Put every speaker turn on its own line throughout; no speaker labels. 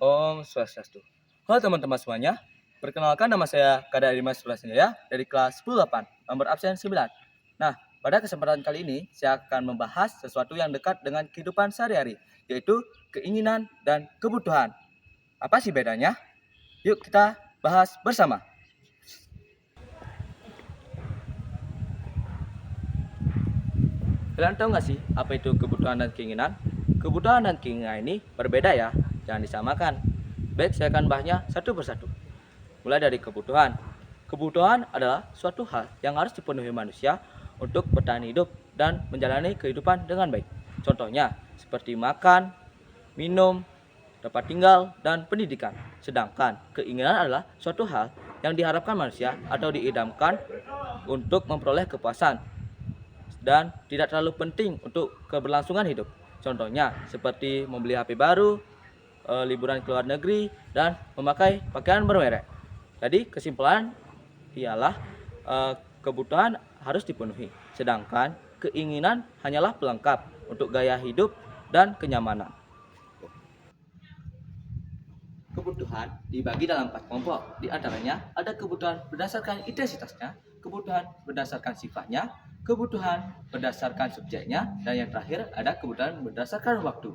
Om Swastiastu. Halo teman-teman semuanya, perkenalkan nama saya Kada Dimas Prasenjaya dari kelas 10-8, nomor absen 9. Nah, pada kesempatan kali ini saya akan membahas sesuatu yang dekat dengan kehidupan sehari-hari, yaitu keinginan dan kebutuhan. Apa sih bedanya? Yuk kita bahas bersama. Kalian tahu nggak sih apa itu kebutuhan dan keinginan? Kebutuhan dan keinginan ini berbeda ya, jangan disamakan. Baik, saya akan bahasnya satu persatu. Mulai dari kebutuhan. Kebutuhan adalah suatu hal yang harus dipenuhi manusia untuk bertahan hidup dan menjalani kehidupan dengan baik. Contohnya seperti makan, minum, tempat tinggal, dan pendidikan. Sedangkan keinginan adalah suatu hal yang diharapkan manusia atau diidamkan untuk memperoleh kepuasan dan tidak terlalu penting untuk keberlangsungan hidup. Contohnya seperti membeli HP baru, liburan ke luar negeri, dan memakai pakaian bermerek. Jadi kesimpulan ialah kebutuhan harus dipenuhi, sedangkan keinginan hanyalah pelengkap untuk gaya hidup dan kenyamanan. Kebutuhan dibagi dalam 4 kelompok. Di antaranya ada kebutuhan berdasarkan intensitasnya, kebutuhan berdasarkan sifatnya, kebutuhan berdasarkan subjeknya, dan yang terakhir ada kebutuhan berdasarkan waktu.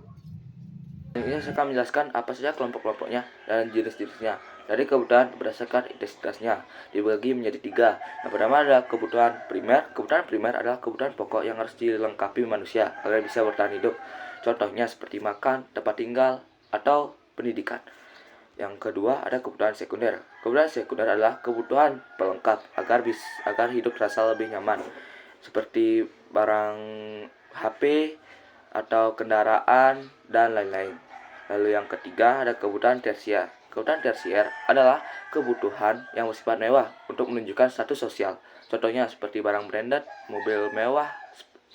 Ini saya akan menjelaskan apa saja kelompok-kelompoknya dan jenis-jenisnya. Dari kebutuhan berdasarkan intensitasnya dibagi menjadi 3. Yang pertama adalah kebutuhan primer. Kebutuhan primer adalah kebutuhan pokok yang harus dilengkapi manusia agar bisa bertahan hidup. Contohnya seperti makan, tempat tinggal, atau pendidikan. Yang kedua ada kebutuhan sekunder. Kebutuhan sekunder adalah kebutuhan pelengkap agar hidup terasa lebih nyaman, seperti barang HP atau kendaraan dan lain-lain. Lalu yang ketiga ada kebutuhan tersier. Kebutuhan tersier adalah kebutuhan yang bersifat mewah untuk menunjukkan status sosial. Contohnya seperti barang branded, mobil mewah,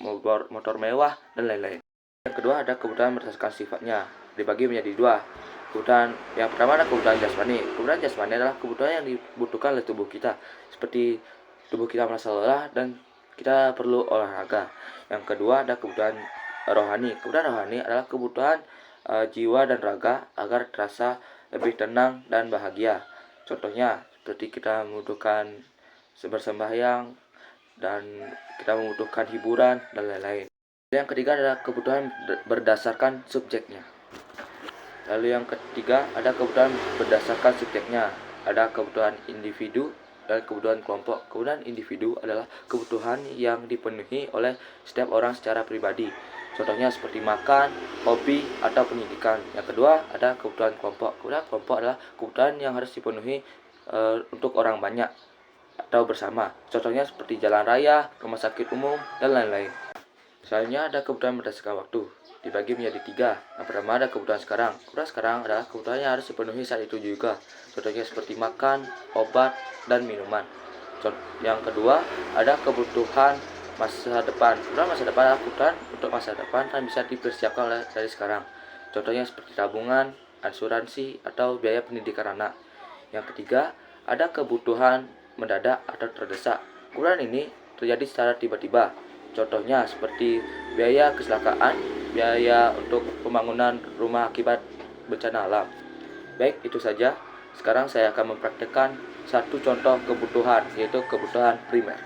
motor mewah, dan lain-lain. Yang kedua ada kebutuhan berdasarkan sifatnya, dibagi menjadi 2. Kebutuhan yang pertama adalah kebutuhan jasmani. Kebutuhan jasmani adalah kebutuhan yang dibutuhkan oleh tubuh kita, seperti tubuh kita merasa lelah dan kita perlu olahraga. Yang kedua ada kebutuhan rohani. Kebutuhan rohani adalah kebutuhan jiwa dan raga agar terasa lebih tenang dan bahagia. Contohnya seperti kita membutuhkan bersembahyang dan kita membutuhkan hiburan dan lain-lain. Yang ketiga adalah kebutuhan berdasarkan subjeknya. Lalu yang ketiga ada kebutuhan berdasarkan subjeknya. Ada kebutuhan individu dan kebutuhan kelompok. Kebutuhan individu adalah kebutuhan yang dipenuhi oleh setiap orang secara pribadi. Contohnya seperti makan, hobi, atau pendidikan. Yang kedua ada kebutuhan kelompok. Kebutuhan kelompok adalah kebutuhan yang harus dipenuhi untuk orang banyak atau bersama. Contohnya seperti jalan raya, rumah sakit umum, dan lain-lain. Selanjutnya ada kebutuhan berdasarkan waktu, dibagi menjadi 3. Yang pertama ada kebutuhan sekarang. Kebutuhan sekarang adalah kebutuhan yang harus dipenuhi saat itu juga. Contohnya seperti makan, obat, dan minuman. Yang kedua ada kebutuhan masa depan. Kebutuhan masa depan adalah kebutuhan untuk masa depan yang bisa dipersiapkan dari sekarang. Contohnya seperti tabungan, asuransi, atau biaya pendidikan anak. Yang ketiga ada kebutuhan mendadak atau terdesak. Kebutuhan ini terjadi secara tiba-tiba. Contohnya seperti biaya kecelakaan, biaya untuk pembangunan rumah akibat bencana alam. Baik, itu saja. Sekarang saya akan mempraktikkan satu contoh kebutuhan, yaitu kebutuhan primer.